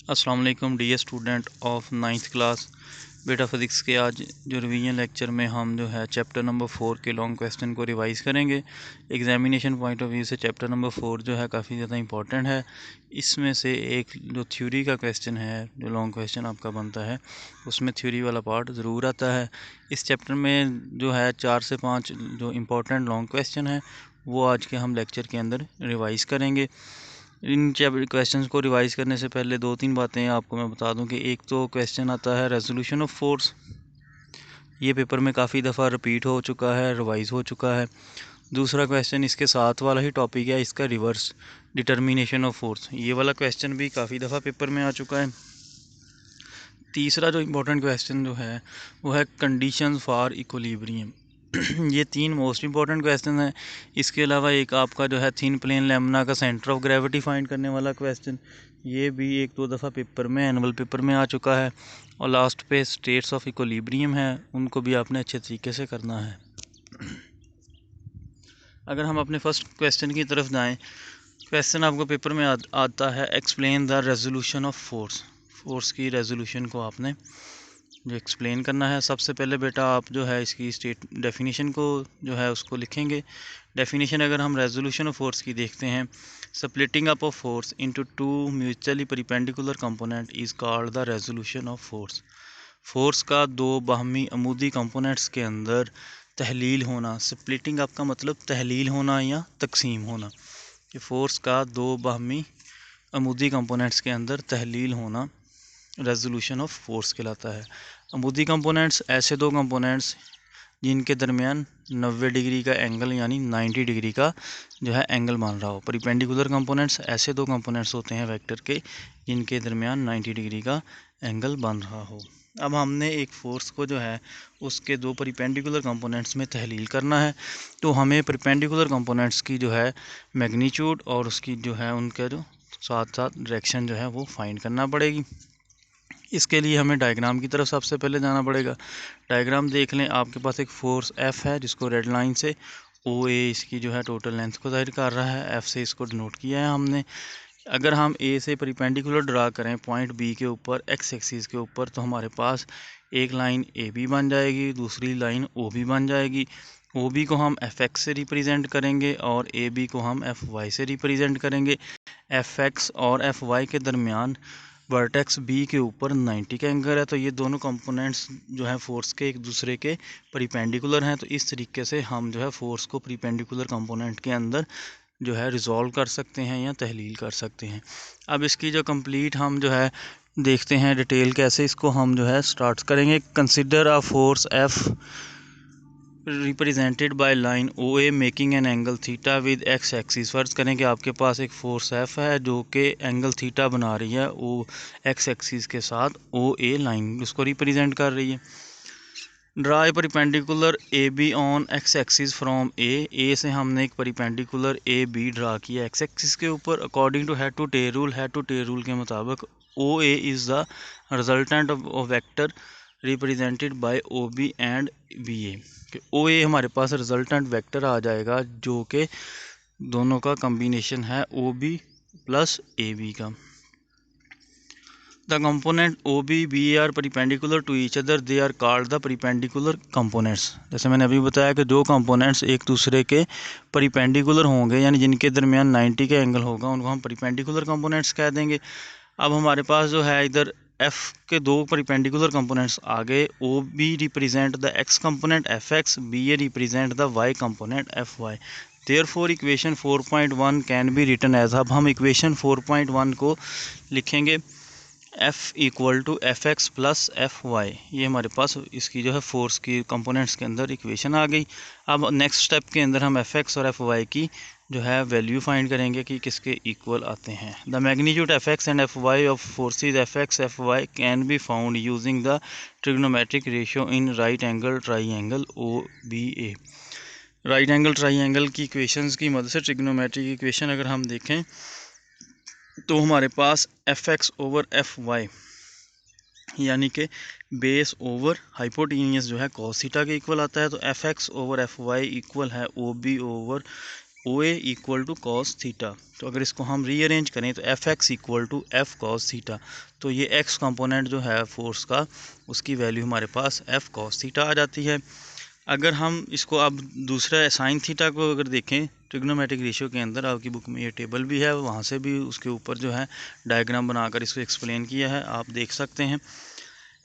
अस्सलाम वालेकुम dear student of 9th class. बेटा फिज़िक्स के आज जो रिवीजन लेक्चर में हम जो है चैप्टर नंबर 4 के लॉन्ग क्वेश्चन को रिवाइज़ करेंगे। एग्जामिनेशन पॉइंट ऑफ व्यू से चैप्टर नंबर 4 जो है काफ़ी ज़्यादा इंपॉर्टेंट है। इसमें से एक जो थ्योरी का क्वेश्चन है, जो लॉन्ग क्वेश्चन आपका बनता है, उसमें थ्योरी वाला पार्ट ज़रूर आता है। इस चैप्टर में जो है 4 से 5 जो इम्पोर्टेंट लॉन्ग क्वेश्चन है वो आज के हम लेक्चर के अंदर रिवाइज़ करेंगे। इन क्वेश्चंस को रिवाइज करने से पहले 2-3 बातें आपको मैं बता दूं कि एक तो क्वेश्चन आता है रेजोल्यूशन ऑफ फोर्स। ये पेपर में काफ़ी दफ़ा रिपीट हो चुका है, रिवाइज हो चुका है। दूसरा क्वेश्चन इसके साथ वाला ही टॉपिक है, इसका रिवर्स डिटर्मिनेशन ऑफ फोर्स। ये वाला क्वेश्चन भी काफ़ी दफ़ा पेपर में आ चुका है। तीसरा जो इम्पोर्टेंट क्वेश्चन जो है वो है कंडीशंस फॉर इक्विलिब्रियम। ये 3 मोस्ट इम्पॉर्टेंट क्वेश्चन हैं। इसके अलावा एक आपका जो है थिन प्लेन लेमना का सेंटर ऑफ ग्रेविटी फाइंड करने वाला क्वेश्चन, ये भी 1-2 दफ़ा पेपर में, एनुअल पेपर में आ चुका है। और लास्ट पे स्टेट्स ऑफ इक्विलिब्रियम है, उनको भी आपने अच्छे तरीके से करना है। अगर हम अपने फर्स्ट क्वेश्चन की तरफ जाएँ, क्वेश्चन आपको पेपर में आता है explain the resolution of force. Force की रेजोल्यूशन को आपने जो एक्सप्लेन करना है। सबसे पहले बेटा आप जो है इसकी स्टेट डेफिनेशन को जो है उसको लिखेंगे। डेफिनेशन अगर हम रेजोल्यूशन ऑफ फोर्स की देखते हैं, splitting up of force into two mutually perpendicular component is called the resolution of force. Force का दो बाहमी अमूदी कंपोनेंट्स के अंदर तहलील होना, स्प्लिटिंग अप का मतलब तहलील होना या तकसीम होना, कि फोर्स का दो बाहमी अमूदी कंपोनेंट्स के अंदर तहलील होना रेजोल्यूशन ऑफ फोर्स कहलाता है। अमूदी कंपोनेंट्स ऐसे दो कंपोनेंट्स जिनके दरमियान 90 डिग्री का एंगल यानी 90 डिग्री का जो है एंगल बन रहा हो। परपेंडिकुलर कंपोनेंट्स ऐसे दो कंपोनेंट्स होते हैं वेक्टर के जिनके दरमियान 90 डिग्री का एंगल बन रहा हो। अब हमने एक फोर्स को जो है उसके दो परपेंडिकुलर कंपोनेंट्स में तहलील करना है, तो हमें परपेंडिकुलर कंपोनेंट्स की जो है मैग्नीट्यूड और उसकी जो है उनका जो साथ साथ डायरेक्शन जो है वो फाइंड करना पड़ेगी। इसके लिए हमें डायग्राम की तरफ सबसे पहले जाना पड़ेगा। डायग्राम देख लें, आपके पास एक फोर्स F है जिसको रेड लाइन से OA इसकी जो है टोटल लेंथ को जाहिर कर रहा है, F से इसको डिनोट किया है हमने। अगर हम A से परपेंडिकुलर ड्रा करें पॉइंट B के ऊपर x एक्सिस के ऊपर, तो हमारे पास एक लाइन AB बन जाएगी, दूसरी लाइन OB बन जाएगी। OB को हम Fx से रिप्रेजेंट करेंगे और AB को हम Fy से रिप्रेजेंट करेंगे। Fx और Fy के दरमियान वर्टेक्स बी के ऊपर 90 का एंगल है, तो ये दोनों कंपोनेंट्स जो है फोर्स के एक दूसरे के परपेंडिकुलर हैं। तो इस तरीके से हम जो है फोर्स को परपेंडिकुलर कंपोनेंट के अंदर जो है रिजॉल्व कर सकते हैं या तहलील कर सकते हैं। अब इसकी जो कंप्लीट हम जो है देखते हैं डिटेल कैसे इसको हम जो है स्टार्ट करेंगे। Consider a force F represented by line OA making an angle theta with x axis. फर्ज करें कि आपके पास एक फोर्स F है जो कि एंगल थीटा बना रही है ओ x एक्सिस के साथ OA लाइन उसको रिप्रेजेंट कर रही है। Draw a perpendicular AB on x axis from A से हमने एक परपेंडिकुलर AB ड्रा किया x एक्सिस के ऊपर। According to head to tail rule के मुताबिक OA is the resultant of vector represented by OB and BA। OA हमारे पास resultant vector आ जाएगा जो कि दोनों का कॉम्बिनेशन है OB प्लस AB का। The component OB, BA are perpendicular to each other, they are called the perpendicular components। जैसे मैंने अभी बताया कि दो कंपोनेंट्स एक दूसरे के परपेंडिकुलर होंगे यानी जिनके दरमियान 90 का एंगल होगा, उनको हम परपेंडिकुलर कंपोनेंट्स कह देंगे। अब हमारे पास जो है इधर F के दो परपेंडिकुलर कंपोनेंट्स आ गए। OB represent the x component Fx, BA represent the y component Fy। Therefore equation 4.1 can be written as. अब हम इक्वेशन 4.1 को लिखेंगे F equal to F X plus F Y. ये हमारे पास इसकी जो है फोर्स की कंपोनेंट्स के अंदर इक्वेशन आ गई। अब नेक्स्ट स्टेप के अंदर हम एफ एक्स और एफ वाई की जो है वैल्यू फाइंड करेंगे कि किसके इक्वल आते हैं। The magnitude F X and F Y of forces F X F Y can be found using the trigonometric ratio in right angle triangle OBA। Right angle triangle की equations की मदद से trigonometric equation अगर हम देखें तो हमारे पास F X over F Y यानी कि बेस ओवर हाइपोटेनियस जो है कॉस थीटा के इक्वल आता है। तो F X over F Y equal है OB over O A equal to cos theta. तो अगर इसको हम रीअरेंज करें तो F X equal to F cos theta. तो ये एक्स कंपोनेंट जो है फोर्स का, उसकी वैल्यू हमारे पास एफ कॉस थीटा आ जाती है। अगर हम इसको अब दूसरा साइन थीटा को अगर देखें ट्रिग्नोमेट्रिक रेशियो के अंदर, आपकी बुक में ये टेबल भी है, वहाँ से भी उसके ऊपर जो है डायग्राम बनाकर इसको एक्सप्लेन किया है, आप देख सकते हैं।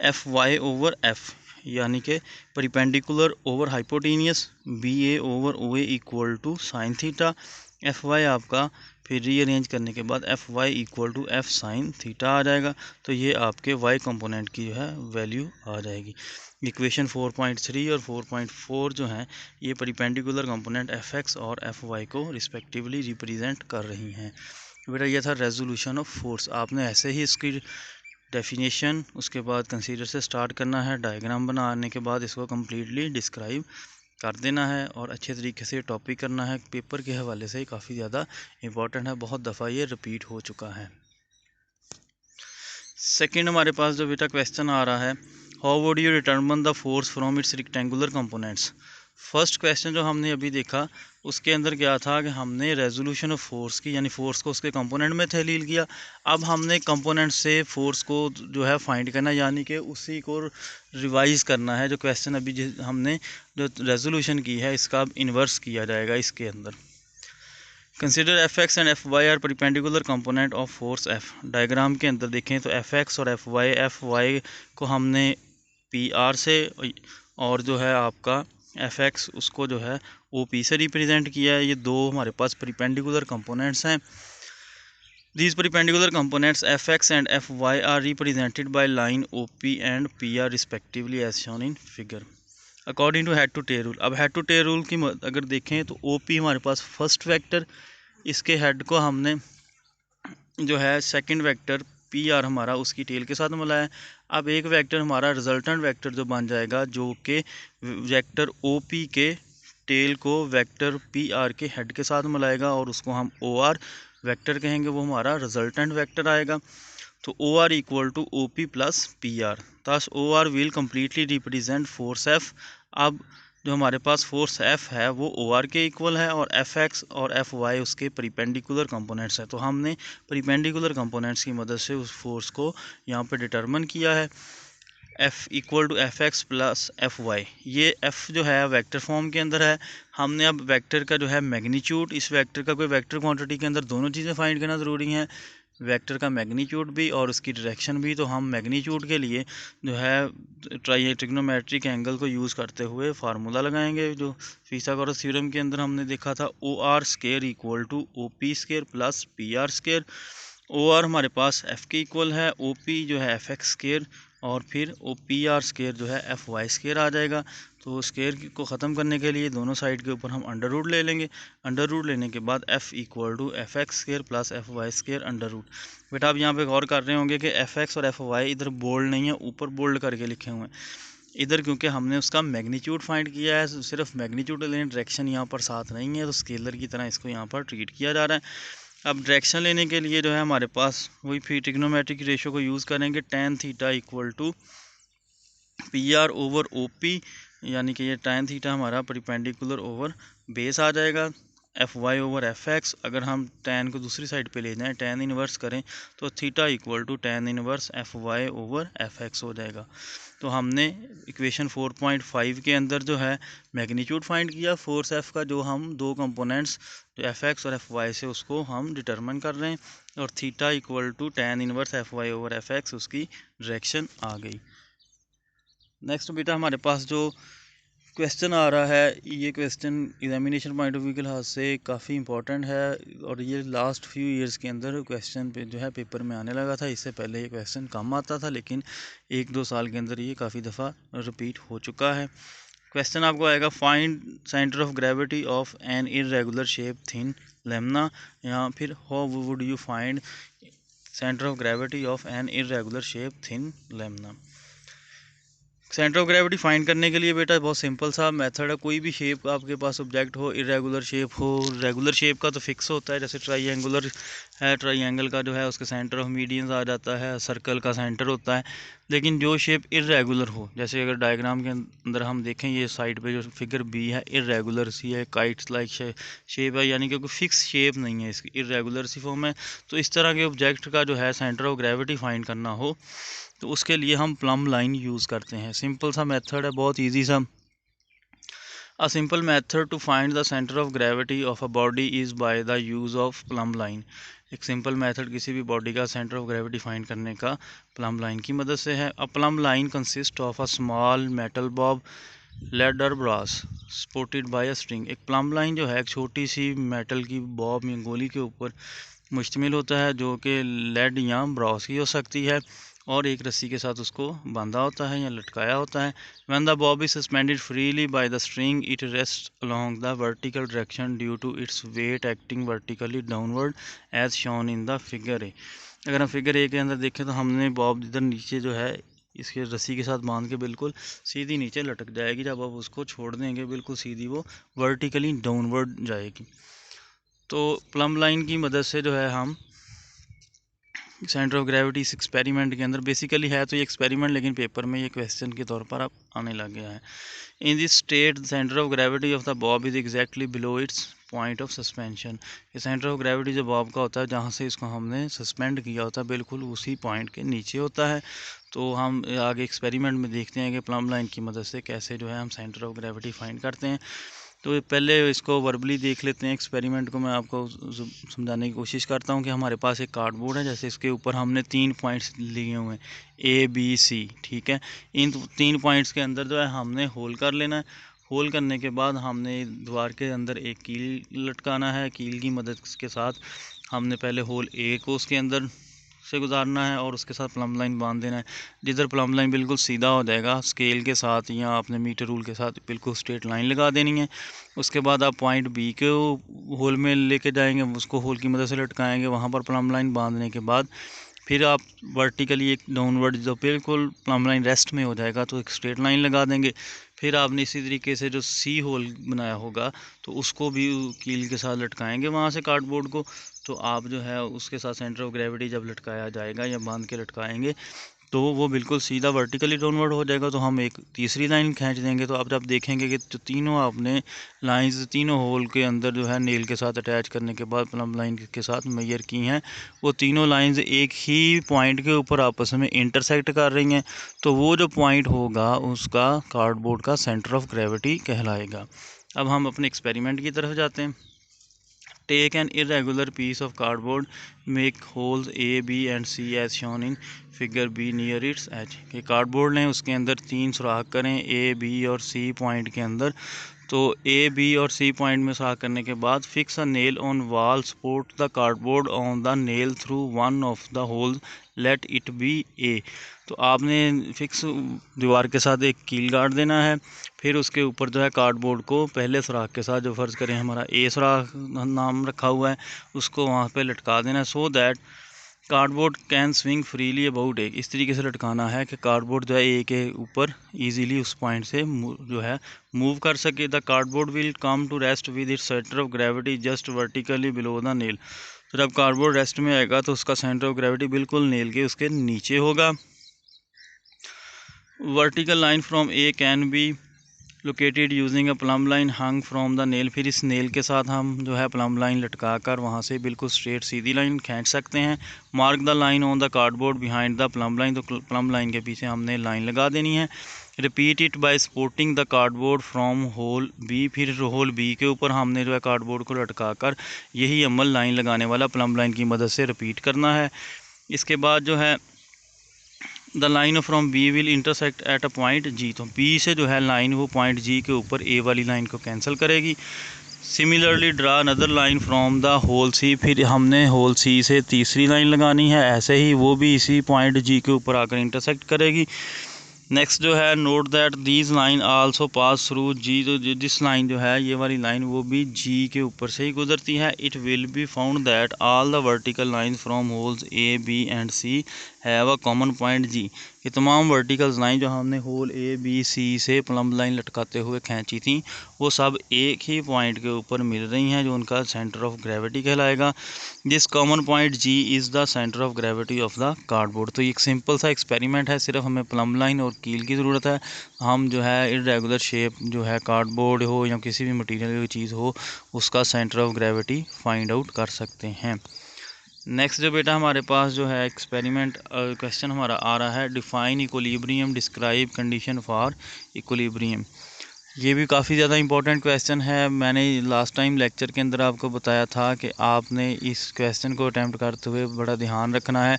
एफ वाई ओवर एफ यानी कि perpendicular over hypotenuse, B A over O A equal to sine theta. F Y आपका फिर रीअरेंज करने के बाद F Y equal to F sine theta आ जाएगा। तो ये आपके वाई कंपोनेंट की जो है वैल्यू आ जाएगी। इक्वेशन 4.3 और 4.4 जो हैं ये परिपेंडिकुलर कंपोनेंट एफ एक्स और एफ वाई को रिस्पेक्टिवली रिप्रेजेंट कर रही हैं। बेटा ये था रेजोल्यूशन ऑफ फोर्स। आपने ऐसे ही इसकी डेफिनेशन, उसके बाद कंसीडर से स्टार्ट करना है, डायग्राम बनाने के बाद इसको कम्प्लीटली डिस्क्राइब कर देना है और अच्छे तरीके से टॉपिक करना है। पेपर के हवाले से काफ़ी ज़्यादा इम्पॉर्टेंट है, बहुत दफ़ा ये रिपीट हो चुका है। सेकंड हमारे पास जो बेटा क्वेश्चन आ रहा है, how would you determine the force from its rectangular components. First question जो हमने अभी देखा उसके अंदर क्या था कि हमने रेजोल्यूशन ऑफ फोर्स की, यानी फोर्स को उसके कंपोनेंट में तहलील किया। अब हमने कंपोनेंट से फोर्स को जो है फाइंड करना, यानी कि उसी को रिवाइज करना है। जो क्वेश्चन अभी हमने जो रेजोल्यूशन की है इसका अब इन्वर्स किया जाएगा इसके अंदर। Consider F X and F Y are perpendicular component of force F. Diagram के अंदर देखें तो एफ एक्स और एफ वाई को हमने पी आर से, और जो है आपका एफ एक्स उसको जो है ओ पी से रिप्रेजेंट किया है। ये दो हमारे पास परिपेंडिकुलर कंपोनेंट्स हैं। These perpendicular components fx and fy are represented by line OP and PR respectively as shown in figure. According to head to tail rule, अब head to tail rule की अगर देखें तो OP हमारे पास फर्स्ट वेक्टर, इसके head को हमने जो है सेकंड वेक्टर PR हमारा उसकी टेल के साथ मिलाया है। अब एक वेक्टर हमारा रिजल्टेंट वेक्टर जो बन जाएगा, जो कि वेक्टर OP के टेल को वेक्टर PR के हेड के साथ मिलाएगा और उसको हम OR वेक्टर कहेंगे, वो हमारा रिजल्टेंट वेक्टर आएगा। तो O R equal to O P plus P R, thus O R will completely represent force F. अब जो हमारे पास फोर्स एफ है वो ओ आर के इक्वल है और एफ एक्स और एफ वाई उसके परिपेंडिकुलर कंपोनेंट्स हैं। तो हमने परिपेंडिकुलर कंपोनेंट्स की मदद से उस फोर्स को यहाँ पे डिटरमिन किया है। F equal to F X plus F Y, ये एफ जो है वेक्टर फॉर्म के अंदर है। हमने अब वेक्टर का जो है मैग्नीट्यूड, इस वेक्टर का कोई वेक्टर क्वांटिटी के अंदर दोनों चीज़ें फाइंड करना ज़रूरी है, वेक्टर का मैग्नीट्यूड भी और उसकी डायरेक्शन भी। तो हम मैग्नीट्यूड के लिए जो है ट्रिग्नोमेट्रिक एंगल को यूज़ करते हुए फार्मूला लगाएंगे, जो फिथागोरस थ्योरम के अंदर हमने देखा था। O R square equal to O P square plus P R square. O R हमारे पास एफ के इक्वल है, ओ पी जो है एफ एक्स स्केयर और फिर ओ पी आर स्केयर जो है एफ वाई स्केयर आ जाएगा। तो स्केयर को ख़त्म करने के लिए दोनों साइड के ऊपर हम अंडर रूट ले लेंगे। अंडर रूट लेने के बाद F equal to F X square plus F Y square under root. बेटा आप यहाँ पे गौर कर रहे होंगे कि एफ एक्स और एफ वाई इधर बोल्ड नहीं है, ऊपर बोल्ड करके लिखे हुए हैं इधर, क्योंकि हमने उसका मैग्नीट्यूड फाइंड किया है। सिर्फ मैग्नीट्यूड लेने, डायरेक्शन यहाँ पर साथ नहीं है, तो स्केलर की तरह इसको यहाँ पर ट्रीट किया जा रहा है। अब डायरेक्शन लेने के लिए जो है हमारे पास वही फिर ट्रिग्नोमेट्रिक रेशियो को यूज़ करेंगे। tan theta equal to P R over O P, यानी कि ये tan थीटा हमारा परिपेंडिकुलर ओवर बेस आ जाएगा। F Y over F X, अगर हम tan को दूसरी साइड पे ले जाएं, tan इनवर्स करें तो theta equal to tan inverse F Y over F X हो जाएगा। तो हमने इक्वेशन 4.5 के अंदर जो है मैग्नीट्यूड फाइंड किया फोर्स एफ का, जो हम दो कंपोनेंट्स जो एफ एक्स और एफ वाई से उसको हम डिटरमिन कर रहे हैं, और theta equal to tan inverse F Y over F X उसकी डायरेक्शन आ गई। नेक्स्ट बेटा हमारे पास जो क्वेश्चन आ रहा है, ये question examination point of view के लिहाज से काफ़ी इंपॉर्टेंट है और ये लास्ट फ्यू इयर्स के अंदर क्वेश्चन पे जो है पेपर में आने लगा था। इससे पहले ये क्वेश्चन कम आता था, लेकिन 1-2 साल के अंदर ये काफ़ी दफ़ा रिपीट हो चुका है। क्वेश्चन आपको आएगा, find centre of gravity of an irregular shape thin lamina, या फिर how would you find centre of gravity of an irregular shape thin lamina. Centre of gravity find करने के लिए बेटा बहुत सिंपल सा मेथड है। कोई भी शेप आपके पास ऑब्जेक्ट हो, इरेगुलर शेप हो, रेगुलर शेप का तो फिक्स होता है, जैसे ट्राइंगुलर है, ट्राइंगल का जो है उसके सेंटर ऑफ मीडियंस आ जाता है, सर्कल का सेंटर होता है। लेकिन जो शेप इरेगुलर हो, जैसे अगर डायग्राम के अंदर हम देखें ये साइड पे जो फिगर बी है इरेगुलर सी है, काइट्स लाइक शेप है, यानी कि कोई फिक्स शेप नहीं है इसकी, इरेगुलर सी फॉर्म है। तो इस तरह के ऑब्जेक्ट का जो है सेंटर ऑफ ग्रेविटी फाइंड करना हो तो उसके लिए हम प्लम लाइन यूज़ करते हैं। सिंपल सा मेथड है, बहुत ईजी सा। A simple method to find the center of gravity of a body is by the use of plumb line। एक सिंपल मेथड किसी भी बॉडी का सेंटर ऑफ ग्रेविटी फाइंड करने का प्लम लाइन की मदद से है। A plumb line consist of a small metal bob lead or brass supported by a string. एक प्लम लाइन जो है एक छोटी सी मेटल की बॉब या गोली के ऊपर मुश्तमिल होता है, जो कि लेड या ब्रास की हो सकती है, और एक रस्सी के साथ उसको बांधा होता है या लटकाया होता है। When the bob is suspended freely by the string, it rests along the vertical direction due to its weight acting vertically downward as shown in the figure A। अगर हम फिगर ए के अंदर देखें तो हमने बॉब इधर नीचे जो है इसके रस्सी के साथ बांध के बिल्कुल सीधी नीचे लटक जाएगी। जब आप उसको छोड़ देंगे बिल्कुल सीधी वो वर्टिकली डाउनवर्ड जाएगी। तो प्लम लाइन की मदद से जो है हम सेंटर ऑफ ग्रेविटी इस एक्सपेरिमेंट के अंदर, बेसिकली है तो ये एक्सपेरिमेंट लेकिन पेपर में ये क्वेश्चन के तौर पर अब आने लग गया है। In this state centre of gravity of the Bob is exactly below it's point of suspension. ये सेंटर ऑफ ग्रेविटी जो बॉब का होता है जहाँ से इसको हमने सस्पेंड किया होता है बिल्कुल उसी पॉइंट के नीचे होता है। तो हम आगे एक्सपेरिमेंट में देखते हैं कि प्लम लाइन की मदद से कैसे जो है हम सेंटर ऑफ ग्रेविटी फाइंड करते हैं। तो पहले इसको वर्बली देख लेते हैं। एक्सपेरिमेंट को मैं आपको समझाने की कोशिश करता हूँ कि हमारे पास एक कार्डबोर्ड है, जैसे इसके ऊपर हमने 3 पॉइंट्स लिए हुए हैं ए बी सी, ठीक है। इन 3 पॉइंट्स के अंदर जो है हमने होल कर लेना है। होल करने के बाद हमने दीवार के अंदर एक कील लटकाना है। कील की मदद के साथ हमने पहले होल ए को उसके अंदर से गुजारना है और उसके साथ प्लम लाइन बांध देना है। जिधर प्लम लाइन बिल्कुल सीधा हो जाएगा स्केल के साथ या अपने मीटर रूल के साथ बिल्कुल स्ट्रेट लाइन लगा देनी है। उसके बाद आप पॉइंट बी के होल में लेके जाएंगे, उसको होल की मदद से लटकाएंगे, वहाँ पर प्लम लाइन बांधने के बाद फिर आप वर्टिकली एक डाउनवर्ड जो बिल्कुल प्लम लाइन रेस्ट में हो जाएगा तो एक स्ट्रेट लाइन लगा देंगे। फिर आपने इसी तरीके से जो सी होल बनाया होगा तो उसको भी कील के साथ लटकाएंगे वहाँ से कार्डबोर्ड को। तो आप जो है उसके साथ सेंटर ऑफ ग्रेविटी जब लटकाया जाएगा या बांध के लटकाएंगे तो वो बिल्कुल सीधा वर्टिकली डाउनवर्ड हो जाएगा। तो हम एक तीसरी लाइन खींच देंगे। तो अब जब देखेंगे कि जो तीनों आपने लाइंस तीनों होल के अंदर जो है नेल के साथ अटैच करने के बाद प्लम लाइन के साथ मेजर की हैं, वो तीनों लाइंस एक ही पॉइंट के ऊपर आपस में इंटरसेक्ट कर रही हैं। तो वो जो पॉइंट होगा उसका कार्डबोर्ड का सेंटर ऑफ ग्रेविटी कहलाएगा। अब हम अपने एक्सपेरिमेंट की तरफ जाते हैं। Take an irregular piece of cardboard, make holes A, B and C as shown in figure B near its edge। कि कार्डबोर्ड लें, उसके अंदर 3 सुराख करें A, B और C पॉइंट के अंदर। तो A, B और C पॉइंट में सुराख करने के बाद fix a nail on wall, support the cardboard on the nail through one of the holes, let it be A। तो आपने फिक्स दीवार के साथ एक कील गाड़ देना है। फिर उसके ऊपर जो है कार्डबोर्ड को पहले सुराख के साथ, जो फ़र्ज़ करें हमारा ए सुराख नाम रखा हुआ है, उसको वहाँ पे लटका देना, so that cardboard can swing freely about A. इस तरीके से लटकाना है कि कार्डबोर्ड जो है ए के ऊपर इजीली उस पॉइंट से जो है मूव कर सके। The cardboard will come to rest with its centre of gravity just vertically below the nail. तो जब कार्डबोर्ड रेस्ट में आएगा तो उसका सेंटर ऑफ ग्रेविटी बिल्कुल नेल के उसके नीचे होगा। Vertical line from A can be located using a plumb line hung from the nail. फिर इस नेल के साथ हम जो है प्लम लाइन लटका कर वहाँ से बिल्कुल स्ट्रेट सीधी लाइन खींच सकते हैं। Mark the line on the cardboard behind the plum line. तो प्लम लाइन के पीछे हमने लाइन लगा देनी है। Repeat it by supporting the cardboard from whole B. फिर होल बी के ऊपर हमने जो है कार्डबोर्ड को लटका कर यही अमल लाइन लगाने वाला प्लम लाइन की मदद से रिपीट करना है। इसके बाद जो है the line from B will intersect at a point G. तो बी से जो है लाइन वो पॉइंट जी के ऊपर ए वाली लाइन को कैंसिल करेगी। Similarly draw another line from the hole C. फिर हमने होल सी से तीसरी लाइन लगानी है, ऐसे ही वो भी इसी पॉइंट जी के ऊपर आकर इंटरसेक्ट करेगी। नेक्स्ट जो है note that these line also pass through G. तो जिस लाइन जो है ये वाली लाइन वो भी जी के ऊपर से ही गुजरती है। It will be found that all the vertical line from holes A B and C have a common point G. ये तमाम वर्टिकल्स लाइन जो हमने होल ए बी सी से प्लम्ब लाइन लटकाते हुए खींची थी वो सब एक ही पॉइंट के ऊपर मिल रही हैं, जो उनका सेंटर ऑफ ग्रेविटी कहलाएगा। This common point G is the centre of gravity of the cardboard. तो ये एक सिंपल सा एक्सपेरिमेंट है, सिर्फ हमें प्लम्ब लाइन और कील की ज़रूरत है। हम जो है इरेगुलर शेप जो है कार्डबोर्ड हो या किसी भी मटेरियल की चीज़ हो उसका centre of gravity find out कर सकते हैं। नेक्स्ट जो बेटा हमारे पास जो है एक्सपेरिमेंट क्वेश्चन हमारा आ रहा है, define equilibrium, describe condition for equilibrium. ये भी काफ़ी ज़्यादा इंपॉर्टेंट क्वेश्चन है। मैंने लास्ट टाइम लेक्चर के अंदर आपको बताया था कि आपने इस क्वेश्चन को अटैम्प्ट करते हुए बड़ा ध्यान रखना है।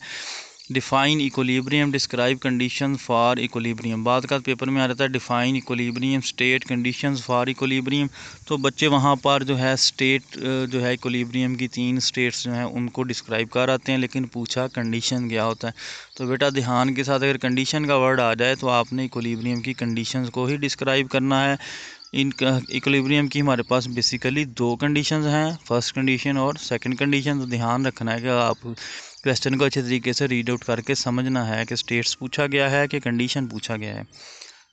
Define equilibrium, describe condition for equilibrium. बाद का पेपर में आ रहा था define equilibrium, state conditions for equilibrium. तो बच्चे वहाँ पर जो है स्टेट जो है इक्विलिब्रियम की 3 स्टेट्स जो हैं उनको डिस्क्राइब कर आते हैं, लेकिन पूछा कंडीशन क्या होता है। तो बेटा ध्यान के साथ अगर कंडीशन का वर्ड आ जाए तो आपने इक्विलिब्रियम की कंडीशंस को ही डिस्क्राइब करना है। इन इक्विलिब्रियम की हमारे पास बेसिकली 2 कंडीशंस हैं, फर्स्ट कंडीशन और सेकंड कंडीशन। तो ध्यान रखना है कि आप क्वेश्चन को अच्छे तरीके से रीड आउट करके समझना है कि स्टेट्स पूछा गया है कि कंडीशन पूछा गया है।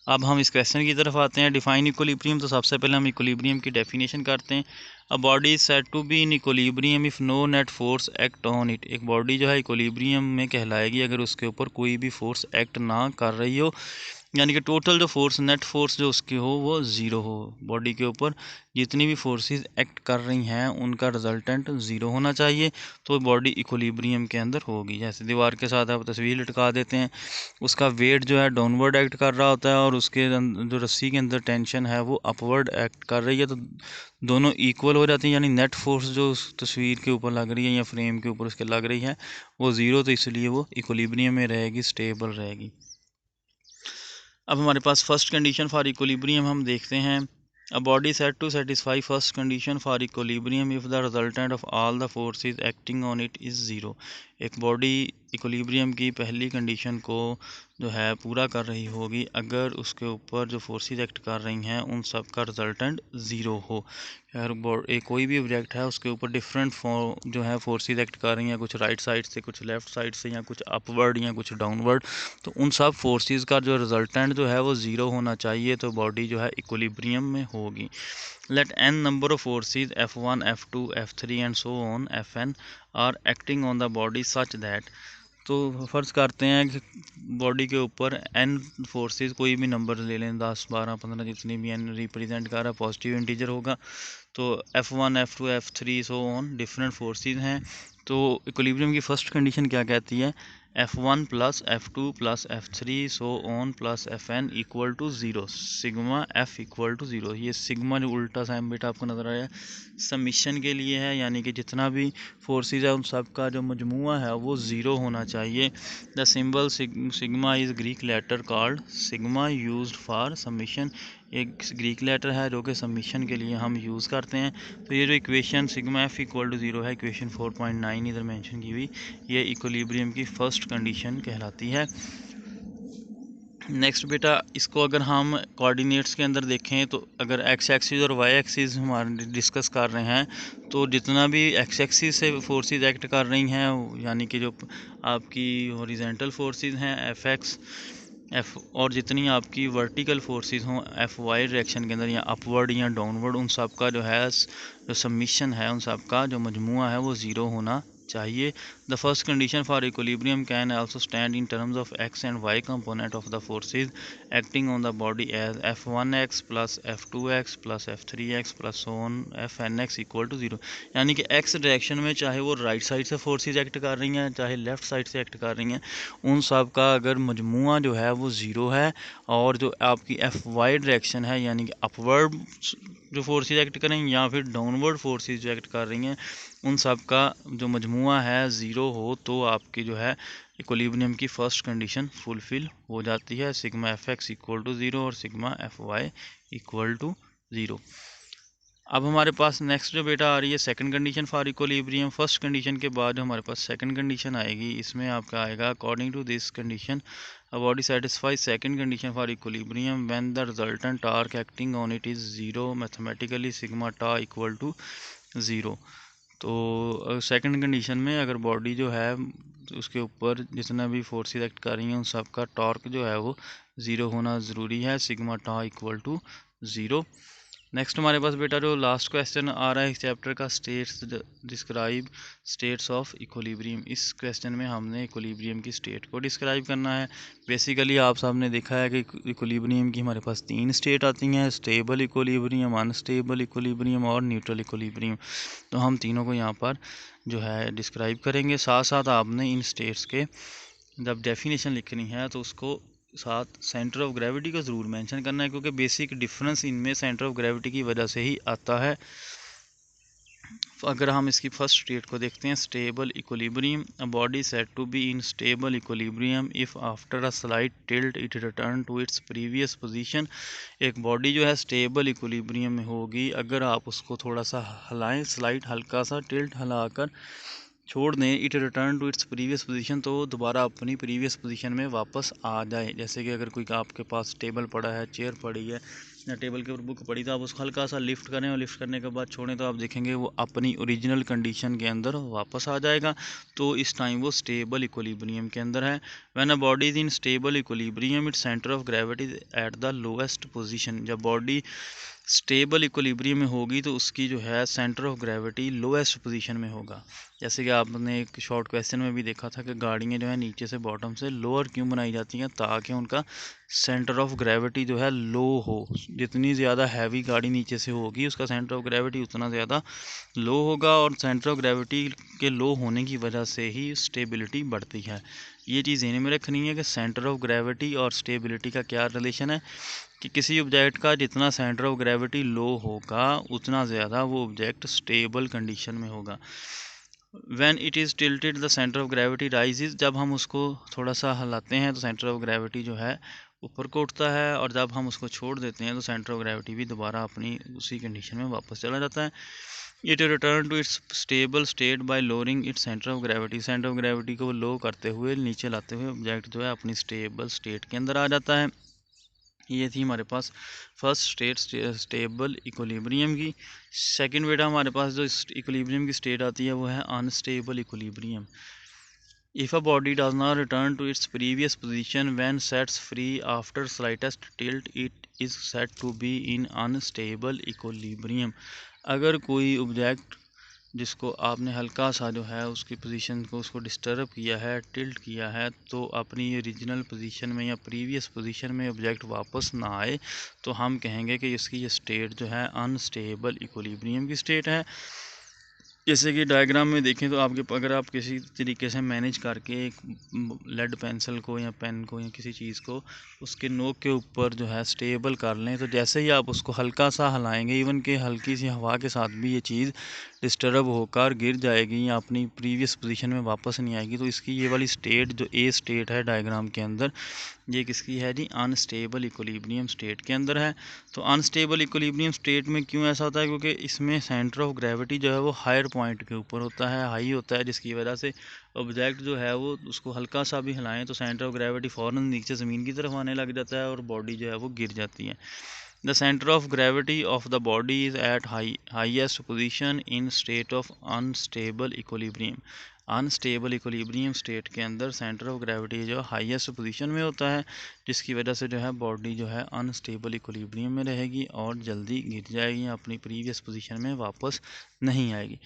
अब हम इस क्वेश्चन की तरफ आते हैं। Define equilibrium. तो सबसे पहले हम इक्विलिब्रियम की डेफिनेशन करते हैं। A body is said to be in equilibrium if no net force act on it. एक बॉडी जो है इक्विलिब्रियम में कहलाएगी अगर उसके ऊपर कोई भी फोर्स एक्ट ना कर रही हो, यानी कि टोटल जो फोर्स, नेट फोर्स जो उसकी हो वो ज़ीरो हो। बॉडी के ऊपर जितनी भी फोर्सेस एक्ट कर रही हैं उनका रिजल्टेंट ज़ीरो होना चाहिए, तो बॉडी इक्विलिब्रियम के अंदर होगी। जैसे दीवार के साथ आप तस्वीर लटका देते हैं, उसका वेट जो है डाउनवर्ड एक्ट कर रहा होता है और उसके जो रस्सी के अंदर टेंशन है वो अपवर्ड एक्ट कर रही है, तो दोनों इक्वल हो जाती हैं। यानी नेट फोर्स जो उस तस्वीर के ऊपर लग रही है या फ्रेम के ऊपर उसके लग रही है वो ज़ीरो, तो इसलिए वो इक्विलिब्रियम में रहेगी, स्टेबल रहेगी। अब हमारे पास फर्स्ट कंडीशन फॉर इक्विलिब्रियम हम देखते हैं। A body set to satisfy first condition for equilibrium if the resultant of all the forces acting on it is zero. एक बॉडी इक्विलिब्रियम की पहली कंडीशन को जो है पूरा कर रही होगी अगर उसके ऊपर जो फोर्सेस एक्ट कर रही हैं उन सब का रिजल्टेंट ज़ीरो हो। अगर एक कोई भी ऑब्जेक्ट है उसके ऊपर डिफरेंट जो है फोर्सेस एक्ट कर रही हैं, कुछ राइट साइड से, कुछ लेफ़्ट साइड से, या कुछ अपवर्ड या कुछ डाउनवर्ड, तो उन सब फोर्सेस का जो रिजल्टेंट जो है वो ज़ीरो होना चाहिए, तो बॉडी जो है इक्विलिब्रियम में होगी। Let N number of forces F1, F2, F3 and so on Fn are acting on the body such that. तो फ़र्ज़ करते हैं कि बॉडी के ऊपर n फोर्सेस, कोई भी नंबर ले लें, 10, 12, 15, जितनी भी n रिप्रेजेंट कर रहा है, पॉजिटिव इंटीजर होगा। तो F1, F2, F3 so on different forces हैं। तो इक्विलिब्रियम की फ़र्स्ट कंडीशन क्या कहती है? F1 plus F2 plus F3 so on plus Fn equal to zero, sigma F equal to zero. ये सिग्मा जो उल्टा साइन बेटा आपको नज़र आया सबमिशन के लिए है, यानी कि जितना भी फोर्सेस है उन सब का जो मजमुआ है वो ज़ीरो होना चाहिए। The symbol sigma is Greek letter called sigma used for submission. एक ग्रीक लेटर है जो कि सबमिशन के लिए हम यूज़ करते हैं। तो ये जो equation sigma F equal to zero है, इक्वेशन 4.9 इधर मेंशन की हुई, ये इक्विलिब्रियम की फ़र्स्ट कंडीशन कहलाती है। नेक्स्ट बेटा, इसको अगर हम कोऑर्डिनेट्स के अंदर देखें तो अगर एक्स एक्सिस और वाई एक्सिस हमारे डिस्कस कर रहे हैं, तो जितना भी एक्स एक्सिस से फोर्सेस एक्ट कर रही हैं, यानी कि जो आपकी हॉरिजॉन्टल फोर्सेस हैं एफ, और जितनी आपकी वर्टिकल फोर्सेस हों एफ वाई डायरेक्शन के अंदर या अपवर्ड या डाउनवर्ड, उन सब का जो है जो सबमिशन है उन सब का जो मजमुआ है वो ज़ीरो होना चाहिए। The first condition for equilibrium can also stand in terms of X and Y component of the forces acting on the body as F1x plus F2x plus F3x plus so on Fnx equal to zero. यानी कि X direction में चाहे वो right side से forces act कर रही हैं चाहे लेफ़्ट साइड से एक्ट कर रही हैं, उन सब का अगर मजमुआ जो है वो ज़ीरो है, और जो आपकी एफ वाई डायरेक्शन है यानी कि अपवर्ड जो फोर्सेस एक्ट करें या फिर डाउनवर्ड फोर्सेस जो एक्ट कर रही हैं, उन सब का जो मजमुआ है ज़ीरो हो, तो आपकी जो है इक्विलिब्रियम की फ़र्स्ट कंडीशन फुलफ़िल हो जाती है, sigma F X equal to zero और sigma F Y equal to zero. अब हमारे पास नेक्स्ट जो बेटा आ रही है second condition for equilibrium. First condition के बाद जो हमारे पास सेकंड कंडीशन आएगी, इसमें आपका आएगा according to this condition a body satisfies second condition for equilibrium when the resultant torque acting on it is zero, mathematically sigma tau equal to zero. तो second condition में अगर बॉडी जो है उसके ऊपर जितना भी फोर्सेस एक्ट कर रही हैं उन सब का टॉर्क जो है वो 0 होना ज़रूरी है, सिग्मा टा इक्वल टू 0। नेक्स्ट हमारे पास बेटा जो लास्ट क्वेश्चन आ रहा है इस चैप्टर का, states describe states of equilibrium. इस क्वेश्चन में हमने इक्विलिब्रियम की स्टेट को डिस्क्राइब करना है। बेसिकली आप सबने देखा है कि इक्विलिब्रियम की हमारे पास 3 स्टेट आती हैं, स्टेबल इक्विलिब्रियम, अनस्टेबल इक्विलिब्रियम और न्यूट्रल इक्विलिब्रियम। तो हम तीनों को यहाँ पर जो है डिस्क्राइब करेंगे। साथ साथ आपने इन स्टेट्स के जब डेफिनेशन लिखनी है तो उसको साथ सेंटर ऑफ ग्रेविटी को ज़रूर मेंशन करना है, क्योंकि बेसिक डिफरेंस इनमें सेंटर ऑफ ग्रेविटी की वजह से ही आता है। अगर हम इसकी फर्स्ट स्टेट को देखते हैं, stable equilibrium, a body said to be in stable equilibrium if after a slight tilt it return to its previous position. एक बॉडी जो है स्टेबल इक्विलिब्रियम में होगी अगर आप उसको थोड़ा सा हिलाएं, स्लाइट हल्का सा टिल्ट हिलाकर छोड़ दें, it return to its previous position, तो दोबारा अपनी प्रीवियस पोजीशन में वापस आ जाए। जैसे कि अगर कोई आपके पास टेबल पड़ा है, चेयर पड़ी है या टेबल के ऊपर बुक पड़ी, तो आप उसको हल्का सा लिफ्ट करें और लिफ्ट करने के बाद छोड़ें तो आप देखेंगे वो अपनी ओरिजिनल कंडीशन के अंदर वापस आ जाएगा। तो इस टाइम वो स्टेबल इक्विलिब्रियम के अंदर है। When a body is in stable equilibrium it's centre of gravity at the lowest position. जब बॉडी स्टेबल इक्विलिब्रियम में होगी तो उसकी जो है centre of gravity lowest position में होगा। जैसे कि आपने एक शॉर्ट क्वेश्चन में भी देखा था कि गाड़ियाँ जो है नीचे से बॉटम से लोअर क्यों बनाई जाती हैं, ताकि उनका सेंटर ऑफ ग्रेविटी जो है लो हो। जितनी ज़्यादा हैवी गाड़ी नीचे से होगी उसका सेंटर ऑफ ग्रेविटी उतना ज़्यादा लो होगा, और सेंटर ऑफ ग्रेविटी के लो होने की वजह से ही स्टेबिलिटी बढ़ती है। ये चीज़ ध्यान में रखनी है कि सेंटर ऑफ ग्रेविटी और स्टेबिलिटी का क्या रिलेशन है, कि किसी ऑब्जेक्ट का जितना सेंटर ऑफ ग्रेविटी लो होगा उतना ज़्यादा वो ऑब्जेक्ट स्टेबल कंडीशन में होगा। When it is tilted the centre of gravity rises. जब हम उसको थोड़ा सा हिलाते हैं तो सेंटर ऑफ ग्रेविटी जो है ऊपर को उठता है, और जब हम उसको छोड़ देते हैं तो सेंटर ऑफ ग्रेविटी भी दोबारा अपनी उसी कंडीशन में वापस चला जाता है। It return to its stable state by lowering its centre of gravity. Centre of gravity को लो करते हुए, नीचे लाते हुए ऑब्जेक्ट जो है अपनी स्टेबल स्टेट के अंदर आ जाता है। ये थी हमारे पास फर्स्ट स्टेट स्टेबल इक्विलिब्रियम की। सेकंड बेटा हमारे पास जो इक्विलिब्रियम की स्टेट आती है वो है unstable equilibrium. If a body does not return to its previous position when sets free after slightest tilt, it is said to be in unstable equilibrium। अगर कोई ऑब्जेक्ट जिसको आपने हल्का सा जो है उसकी पोजीशन को उसको डिस्टर्ब किया है, टिल्ट किया है, तो अपनी ओरिजिनल पोजीशन में या प्रीवियस पोजीशन में ऑब्जेक्ट वापस ना आए, तो हम कहेंगे कि इसकी ये स्टेट जो है अनस्टेबल इक्विलिब्रियम की स्टेट है। जैसे कि डायग्राम में देखें तो आपके अगर आप किसी तरीके से मैनेज करके एक लेड पेंसिल को या पेन को या किसी चीज़ को उसके नोक के ऊपर जो है स्टेबल कर लें, तो जैसे ही आप उसको हल्का सा हिलाएंगे, इवन कि हल्की सी हवा के साथ भी ये चीज़ डिस्टर्ब होकर गिर जाएगी या अपनी प्रीवियस पोजीशन में वापस नहीं आएगी। तो इसकी ये वाली स्टेट जो ए स्टेट है डायग्राम के अंदर, ये किसकी है जी, अनस्टेबल इक्विलिब्रियम स्टेट के अंदर है। तो अनस्टेबल इक्विलिब्रियम स्टेट में क्यों ऐसा होता है, क्योंकि इसमें सेंटर ऑफ ग्रेविटी जो है वो हायर पॉइंट के ऊपर होता है, हाई होता है, जिसकी वजह से ऑब्जेक्ट जो है वो उसको हल्का सा भी हिलाएं तो सेंटर ऑफ ग्रेविटी फ़ौरन नीचे ज़मीन की तरफ आने लग जाता है और बॉडी जो है वो गिर जाती है। The center of gravity of the body is at highest position in state of unstable equilibrium। Unstable equilibrium state के अंदर सेंटर ऑफ ग्रेविटी जो हाईएस्ट पोजीशन में होता है, जिसकी वजह से जो है बॉडी जो है अनस्टेबल इक्विलिब्रियम में रहेगी और जल्दी गिर जाएगी, अपनी प्रीवियस पोजीशन में वापस नहीं आएगी।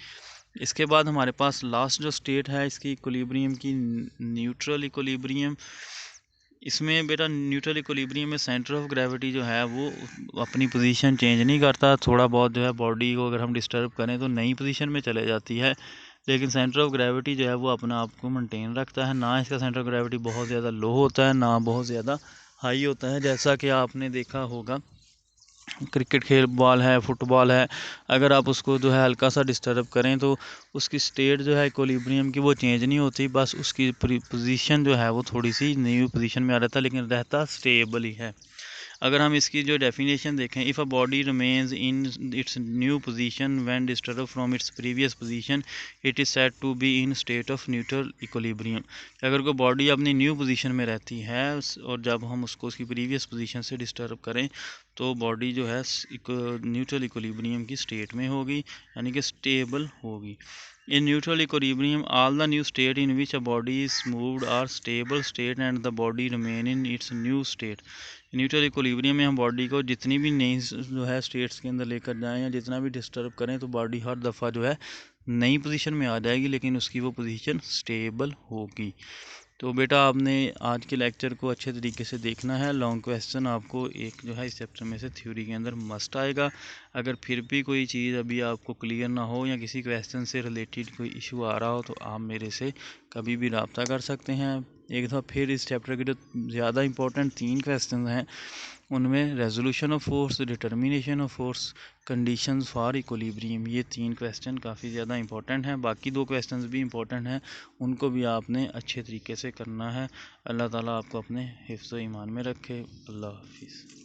इसके बाद हमारे पास लास्ट जो स्टेट है इसकी इक्विलिब्रियम की, न्यूट्रल इक्विलिब्रियम। इसमें बेटा न्यूट्रल इक्विलिब्रियम में सेंटर ऑफ ग्रेविटी जो है वो अपनी पोजीशन चेंज नहीं करता। थोड़ा बहुत जो है बॉडी को अगर हम डिस्टर्ब करें तो नई पोजीशन में चले जाती है, लेकिन सेंटर ऑफ ग्रेविटी जो है वो अपना आप को मेंटेन रखता है। ना इसका सेंटर ऑफ ग्रेविटी बहुत ज़्यादा लो होता है, ना बहुत ज़्यादा हाई होता है। जैसा कि आपने देखा होगा क्रिकेट खेल बॉल है, फुटबॉल है, अगर आप उसको जो है हल्का सा डिस्टर्ब करें तो उसकी स्टेट जो है इक्विलिब्रियम की वो चेंज नहीं होती, बस उसकी पोजीशन जो है वो थोड़ी सी न्यू पोजीशन में आ रहता है, लेकिन रहता स्टेबल ही है। अगर हम इसकी जो डेफिनेशन देखें, if a body remains in its new position when disturb from its previous position, it is said to be in state of neutral equilibrium. अगर कोई बॉडी अपनी न्यू पोजीशन में रहती है और जब हम उसको उसकी प्रीवियस पोजीशन से डिस्टर्ब करें तो बॉडी जो है न्यूट्रल इक्विलिब्रियम की स्टेट में होगी, यानी कि स्टेबल होगी। In neutral equilibrium, all the new state in which a body is moved are stable state and the body remain in its new state. Neutral equilibrium में हम बॉडी को जितनी भी नई जो है स्टेट्स के अंदर लेकर जाएं या जितना भी डिस्टर्ब करें तो बॉडी हर दफ़ा जो है नई पोजीशन में आ जाएगी, लेकिन उसकी वो पोजीशन स्टेबल होगी। तो बेटा आपने आज के लेक्चर को अच्छे तरीके से देखना है। लॉन्ग क्वेश्चन आपको एक जो है इस चैप्टर में से थ्योरी के अंदर मस्ट आएगा। अगर फिर भी कोई चीज़ अभी आपको क्लियर ना हो या किसी क्वेश्चन से रिलेटेड कोई इशू आ रहा हो तो आप मेरे से कभी भी रब्ता कर सकते हैं। एक दफ़ा फिर इस चैप्टर के जो ज़्यादा इंपॉर्टेंट 3 क्वेश्चन हैं उनमें resolution of force, determination of force, conditions for equilibrium, ये 3 क्वेश्चन काफ़ी ज़्यादा इंपॉर्टेंट हैं। बाकी 2 क्वेश्चंस भी इंपॉर्टेंट हैं, उनको भी आपने अच्छे तरीके से करना है। अल्लाह ताला आपको अपने हिफ्ज़ व ईमान में रखे। अल्लाह हाफिज़।